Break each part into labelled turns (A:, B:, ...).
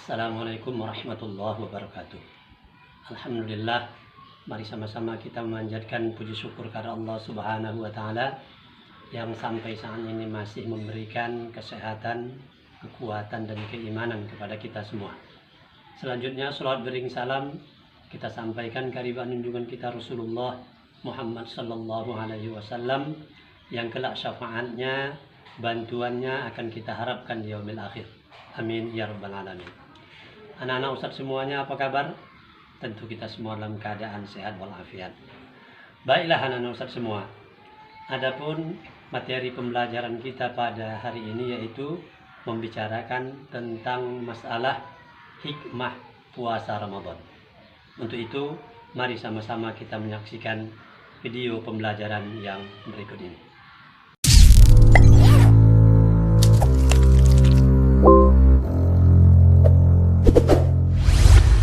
A: Assalamualaikum warahmatullahi wabarakatuh. Alhamdulillah, mari sama-sama kita memanjatkan puji syukur kepada Allah Subhanahu wa taala yang sampai saat ini masih memberikan kesehatan, kekuatan dan keimanan kepada kita semua. Selanjutnya salawat bering salam kita sampaikan kehadiran junjungan kita Rasulullah Muhammad sallallahu alaihi wasallam yang kelak syafaatnya, bantuannya akan kita harapkan di yaumil akhir. Amin ya rabbal alamin. Anak-anak Ustadz semuanya apa kabar? Tentu kita semua dalam keadaan sehat walafiat. Baiklah anak-anak Ustadz semua. Adapun materi pembelajaran kita pada hari ini yaitu membicarakan tentang masalah hikmah puasa Ramadan. Untuk itu, mari sama-sama kita menyaksikan video pembelajaran yang berikut ini.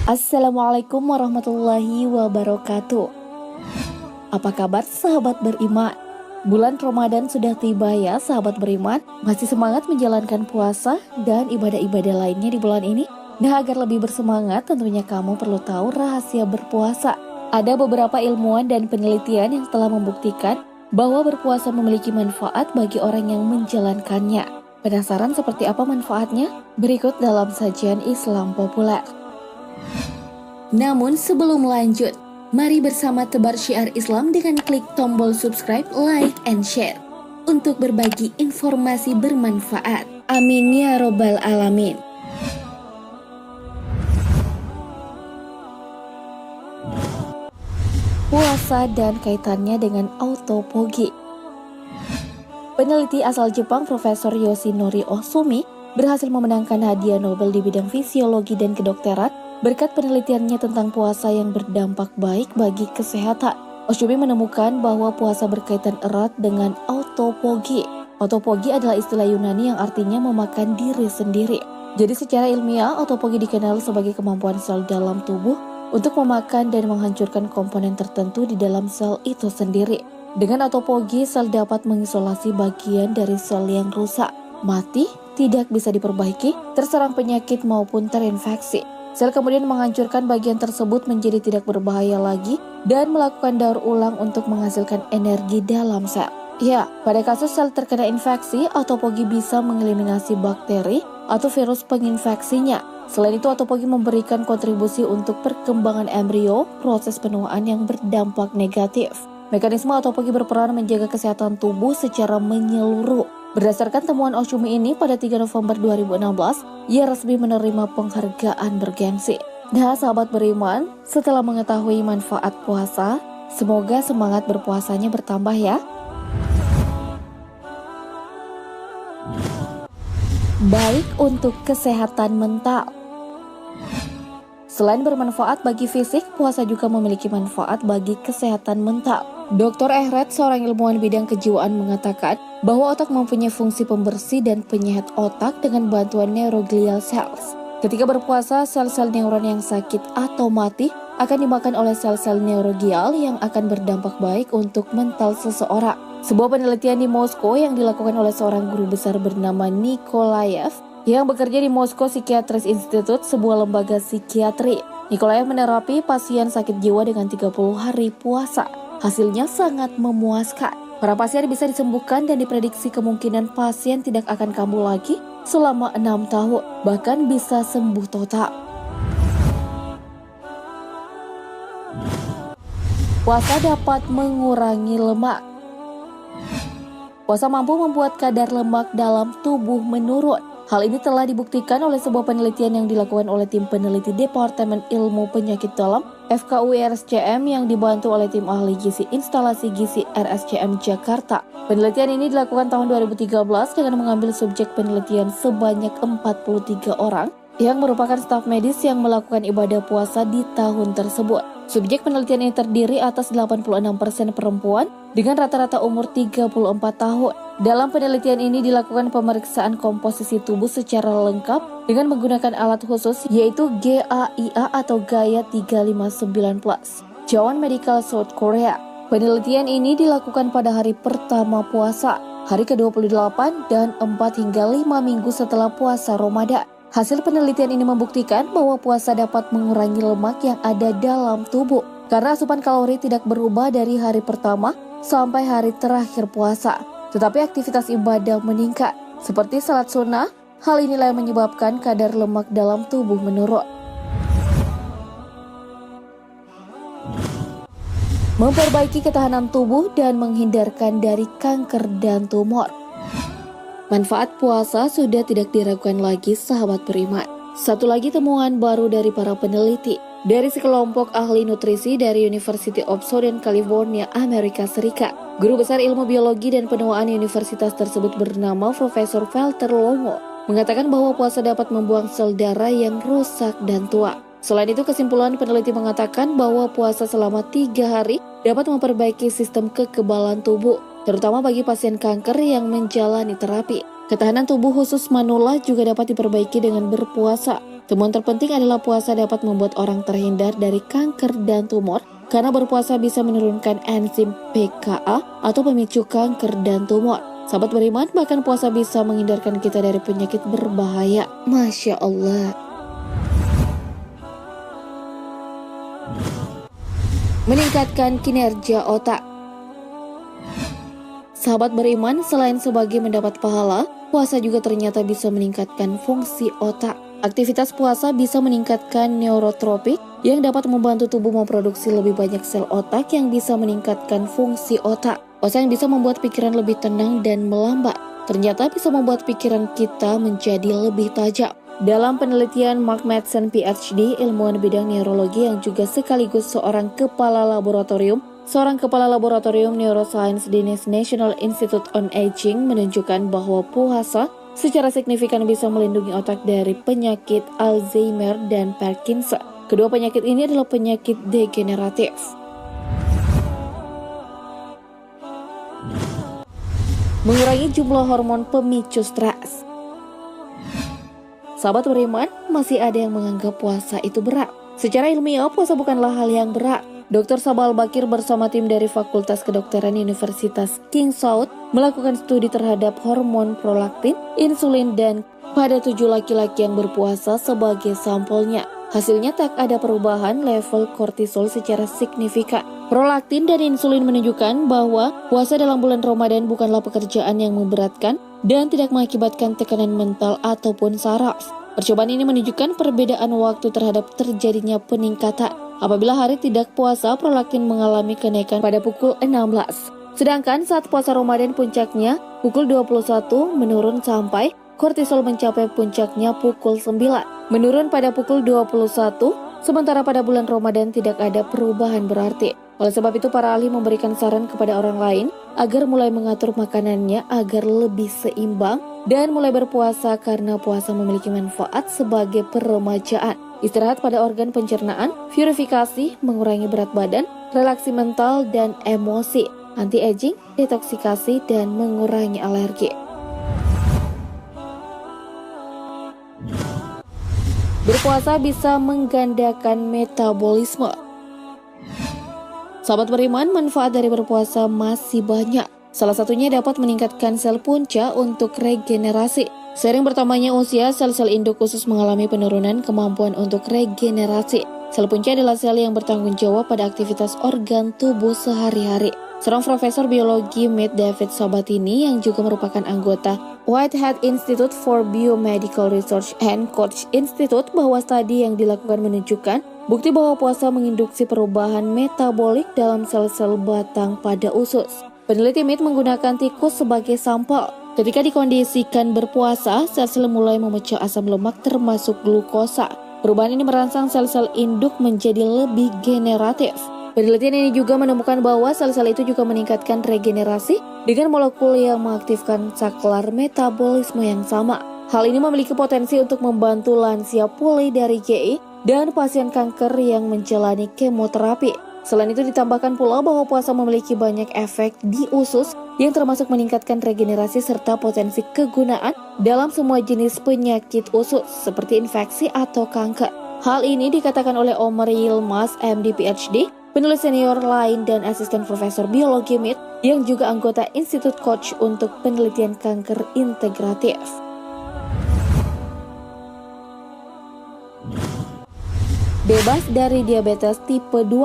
B: Assalamualaikum warahmatullahi wabarakatuh. Apa kabar sahabat beriman? Bulan Ramadan sudah tiba ya sahabat beriman. Masih semangat menjalankan puasa dan ibadah-ibadah lainnya di bulan ini? Nah, agar lebih bersemangat tentunya kamu perlu tahu rahasia berpuasa. Ada beberapa ilmuwan dan penelitian yang telah membuktikan bahwa berpuasa memiliki manfaat bagi orang yang menjalankannya. Penasaran seperti apa manfaatnya? Berikut dalam sajian Islam populer. Namun sebelum lanjut, mari bersama tebar syiar Islam dengan klik tombol subscribe, like, and share untuk berbagi informasi bermanfaat. Amin ya robbal alamin. Puasa dan kaitannya dengan autophagy. Peneliti asal Jepang Profesor Yoshinori Ohsumi berhasil memenangkan hadiah Nobel di bidang fisiologi dan kedokteran berkat penelitiannya tentang puasa yang berdampak baik bagi kesehatan. Ohsumi menemukan bahwa puasa berkaitan erat dengan autophagy. Autophagy adalah istilah Yunani yang artinya memakan diri sendiri. Jadi secara ilmiah, autophagy dikenal sebagai kemampuan sel dalam tubuh untuk memakan dan menghancurkan komponen tertentu di dalam sel itu sendiri. Dengan autophagy, sel dapat mengisolasi bagian dari sel yang rusak, mati, tidak bisa diperbaiki, terserang penyakit maupun terinfeksi. Sel kemudian menghancurkan bagian tersebut menjadi tidak berbahaya lagi dan melakukan daur ulang untuk menghasilkan energi dalam sel. Ya, pada kasus sel terkena infeksi, autophagy bisa mengeliminasi bakteri atau virus penginfeksinya. Selain itu, autophagy memberikan kontribusi untuk perkembangan embrio, proses penuaan yang berdampak negatif. Mekanisme autophagy berperan menjaga kesehatan tubuh secara menyeluruh. Berdasarkan temuan Ohsumi ini, pada 3 November 2016, ia resmi menerima penghargaan bergengsi. Nah, sahabat beriman, setelah mengetahui manfaat puasa, semoga semangat berpuasanya bertambah ya. Baik untuk kesehatan mental. Selain bermanfaat bagi fisik, puasa juga memiliki manfaat bagi kesehatan mental. Dr. Ehret, seorang ilmuwan bidang kejiwaan, mengatakan bahwa otak mempunyai fungsi pembersih dan penyehat otak dengan bantuan neuroglial cells. Ketika berpuasa, sel-sel neuron yang sakit atau mati akan dimakan oleh sel-sel neuroglial yang akan berdampak baik untuk mental seseorang. Sebuah penelitian di Moskow yang dilakukan oleh seorang guru besar bernama Nikolaev yang bekerja di Moscow Psychiatric Institute, sebuah lembaga psikiatri. Nikolaev menerapi pasien sakit jiwa dengan 30 hari puasa. Hasilnya sangat memuaskan. Para pasien bisa disembuhkan dan diprediksi kemungkinan pasien tidak akan kambuh lagi selama 6 tahun, bahkan bisa sembuh total. Puasa dapat mengurangi lemak. Puasa mampu membuat kadar lemak dalam tubuh menurun. Hal ini telah dibuktikan oleh sebuah penelitian yang dilakukan oleh tim peneliti Departemen Ilmu Penyakit Dalam FKUI RSCM yang dibantu oleh tim ahli gizi instalasi gizi RSCM Jakarta. Penelitian ini dilakukan tahun 2013 dengan mengambil subjek penelitian sebanyak 43 orang yang merupakan staf medis yang melakukan ibadah puasa di tahun tersebut. Subjek penelitian ini terdiri atas 86% perempuan dengan rata-rata umur 34 tahun. Dalam penelitian ini dilakukan pemeriksaan komposisi tubuh secara lengkap dengan menggunakan alat khusus yaitu GAIA atau Gaia 359+, Jawan Medical South Korea. Penelitian ini dilakukan pada hari pertama puasa, hari ke-28 dan 4 hingga 5 minggu setelah puasa Ramadan. Hasil penelitian ini membuktikan bahwa puasa dapat mengurangi lemak yang ada dalam tubuh karena asupan kalori tidak berubah dari hari pertama sampai hari terakhir puasa. Tetapi aktivitas ibadah meningkat, seperti salat sunnah. Hal inilah yang menyebabkan kadar lemak dalam tubuh menurun. Memperbaiki ketahanan tubuh dan menghindarkan dari kanker dan tumor. Manfaat puasa sudah tidak diragukan lagi, sahabat beriman. Satu lagi temuan baru dari para peneliti dari sekelompok ahli nutrisi dari University of Southern California, Amerika Serikat. Guru besar ilmu biologi dan penuaan universitas tersebut bernama Profesor Walter Longo mengatakan bahwa puasa dapat membuang sel darah yang rusak dan tua. Selain itu, kesimpulan peneliti mengatakan bahwa puasa selama 3 hari dapat memperbaiki sistem kekebalan tubuh, terutama bagi pasien kanker yang menjalani terapi. Ketahanan tubuh khusus manula juga dapat diperbaiki dengan berpuasa. Temuan terpenting adalah puasa dapat membuat orang terhindar dari kanker dan tumor, karena berpuasa bisa menurunkan enzim PKA atau pemicu kanker dan tumor. Sahabat beriman, bahkan puasa bisa menghindarkan kita dari penyakit berbahaya. Masya Allah. Meningkatkan kinerja otak. Sahabat beriman, selain sebagai mendapat pahala, puasa juga ternyata bisa meningkatkan fungsi otak. Aktivitas puasa bisa meningkatkan neurotropik yang dapat membantu tubuh memproduksi lebih banyak sel otak yang bisa meningkatkan fungsi otak. Puasa yang bisa membuat pikiran lebih tenang dan melambat, ternyata bisa membuat pikiran kita menjadi lebih tajam. Dalam penelitian Mark Madsen PhD, ilmuwan bidang neurologi yang juga sekaligus seorang kepala laboratorium neuroscience di National Institute on Aging menunjukkan bahwa puasa secara signifikan bisa melindungi otak dari penyakit Alzheimer dan Parkinson. Kedua penyakit ini adalah penyakit degeneratif. Mengurangi jumlah hormon pemicu stres. Sahabat beriman, masih ada yang menganggap puasa itu berat. Secara ilmiah, puasa bukanlah hal yang berat. Dr. Sabah Al-Bakir bersama tim dari Fakultas Kedokteran Universitas King Saud melakukan studi terhadap hormon prolaktin, insulin, dan pada 7 laki-laki yang berpuasa sebagai sampelnya. Hasilnya tak ada perubahan level kortisol secara signifikan. Prolaktin dan insulin menunjukkan bahwa puasa dalam bulan Ramadan bukanlah pekerjaan yang memberatkan dan tidak mengakibatkan tekanan mental ataupun saraf. Percobaan ini menunjukkan perbedaan waktu terhadap terjadinya peningkatan. Apabila hari tidak puasa, prolaktin mengalami kenaikan pada pukul 16. Sedangkan saat puasa Ramadan puncaknya pukul 21 menurun sampai kortisol mencapai puncaknya pukul 9. Menurun pada pukul 21, sementara pada bulan Ramadan tidak ada perubahan berarti. Oleh sebab itu, para ahli memberikan saran kepada orang lain agar mulai mengatur makanannya agar lebih seimbang dan mulai berpuasa karena puasa memiliki manfaat sebagai peremajaan, istirahat pada organ pencernaan, purifikasi, mengurangi berat badan, relaksi mental dan emosi, anti-aging, detoksikasi, dan mengurangi alergi. Berpuasa bisa menggandakan metabolisme. Sahabat beriman, manfaat dari berpuasa masih banyak. Salah satunya dapat meningkatkan sel punca untuk regenerasi. Seiring bertambahnya usia, sel-sel induk usus mengalami penurunan kemampuan untuk regenerasi. Sel punca adalah sel yang bertanggung jawab pada aktivitas organ tubuh sehari-hari. Seorang profesor biologi Matt David Sabatini yang juga merupakan anggota Whitehead Institute for Biomedical Research and Koch Institute bahwa studi yang dilakukan menunjukkan bukti bahwa puasa menginduksi perubahan metabolik dalam sel-sel batang pada usus. Peneliti Matt menggunakan tikus sebagai sampel. Ketika dikondisikan berpuasa, sel-sel mulai memecah asam lemak termasuk glukosa. Perubahan ini merangsang sel-sel induk menjadi lebih generatif. Penelitian ini juga menemukan bahwa sel-sel itu juga meningkatkan regenerasi dengan molekul yang mengaktifkan saklar metabolisme yang sama. Hal ini memiliki potensi untuk membantu lansia pulih dari GI dan pasien kanker yang menjalani kemoterapi. Selain itu ditambahkan pula bahwa puasa memiliki banyak efek di usus yang termasuk meningkatkan regenerasi serta potensi kegunaan dalam semua jenis penyakit usus seperti infeksi atau kanker. Hal ini dikatakan oleh Omar Yilmaz, MD PhD, penulis senior lain dan asisten profesor biologi MIT yang juga anggota Institut Koch untuk penelitian kanker integratif. bebas dari diabetes tipe 2.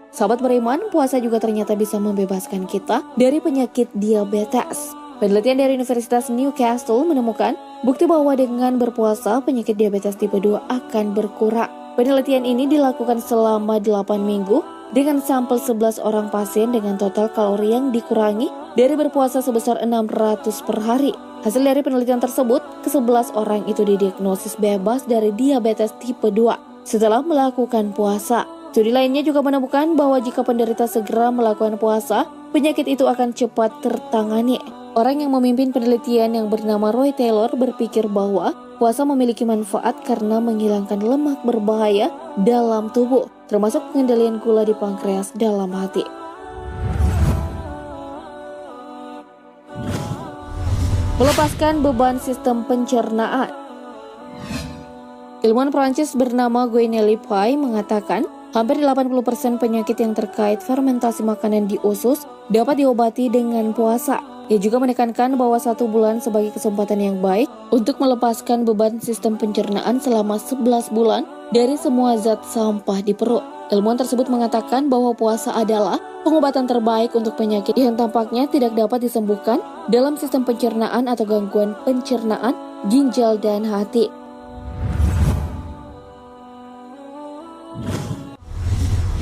B: Sahabat beriman, puasa juga ternyata bisa membebaskan kita dari penyakit diabetes. Penelitian dari Universitas Newcastle menemukan bukti bahwa dengan berpuasa, penyakit diabetes tipe 2 akan berkurang. Penelitian ini dilakukan selama 8 minggu dengan sampel 11 orang pasien dengan total kalori yang dikurangi dari berpuasa sebesar 600 per hari. Hasil dari penelitian tersebut, ke-11 orang itu didiagnosis bebas dari diabetes tipe 2 setelah melakukan puasa. Studi lainnya juga menemukan bahwa jika penderita segera melakukan puasa, penyakit itu akan cepat tertangani. Orang yang memimpin penelitian yang bernama Roy Taylor berpikir bahwa puasa memiliki manfaat karena menghilangkan lemak berbahaya dalam tubuh, termasuk pengendalian gula di pankreas dalam hati. Melepaskan beban sistem pencernaan. Ilmuwan Prancis bernama Gueneli Pay mengatakan hampir 80% penyakit yang terkait fermentasi makanan di usus dapat diobati dengan puasa. Ia juga menekankan bahwa 1 bulan sebagai kesempatan yang baik untuk melepaskan beban sistem pencernaan selama 11 bulan dari semua zat sampah di perut. Ilmuwan tersebut mengatakan bahwa puasa adalah pengobatan terbaik untuk penyakit yang tampaknya tidak dapat disembuhkan dalam sistem pencernaan atau gangguan pencernaan, ginjal, dan hati.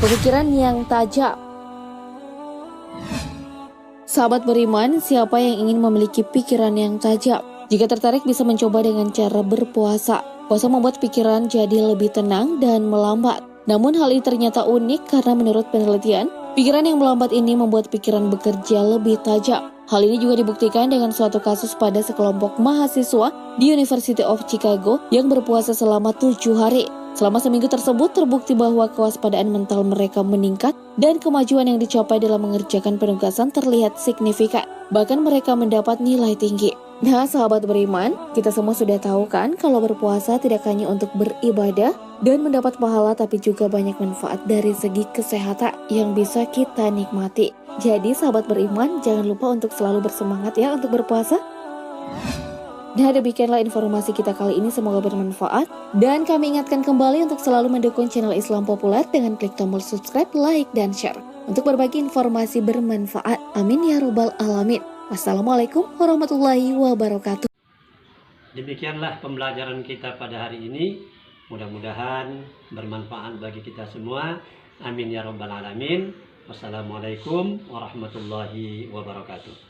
B: Pemikiran yang tajam. Sahabat beriman, siapa yang ingin memiliki pikiran yang tajam? Jika tertarik bisa mencoba dengan cara berpuasa. Puasa membuat pikiran jadi lebih tenang dan melambat. Namun hal ini ternyata unik karena menurut penelitian, pikiran yang melambat ini membuat pikiran bekerja lebih tajam. Hal ini juga dibuktikan dengan suatu kasus pada sekelompok mahasiswa di University of Chicago yang berpuasa selama 7 hari. Selama seminggu tersebut terbukti bahwa kewaspadaan mental mereka meningkat dan kemajuan yang dicapai dalam mengerjakan penugasan terlihat signifikan. Bahkan mereka mendapat nilai tinggi. Nah, sahabat beriman, kita semua sudah tahu kan kalau berpuasa tidak hanya untuk beribadah dan mendapat pahala tapi juga banyak manfaat dari segi kesehatan yang bisa kita nikmati. Jadi sahabat beriman, jangan lupa untuk selalu bersemangat ya untuk berpuasa. Nah, demikianlah informasi kita kali ini, semoga bermanfaat. Dan kami ingatkan kembali untuk selalu mendukung channel Islam Populer dengan klik tombol subscribe, like, dan share untuk berbagi informasi bermanfaat. Amin ya robbal alamin. Wassalamualaikum warahmatullahi wabarakatuh.
A: Demikianlah pembelajaran kita pada hari ini. Mudah-mudahan bermanfaat bagi kita semua. Amin ya robbal alamin. Wassalamualaikum warahmatullahi wabarakatuh.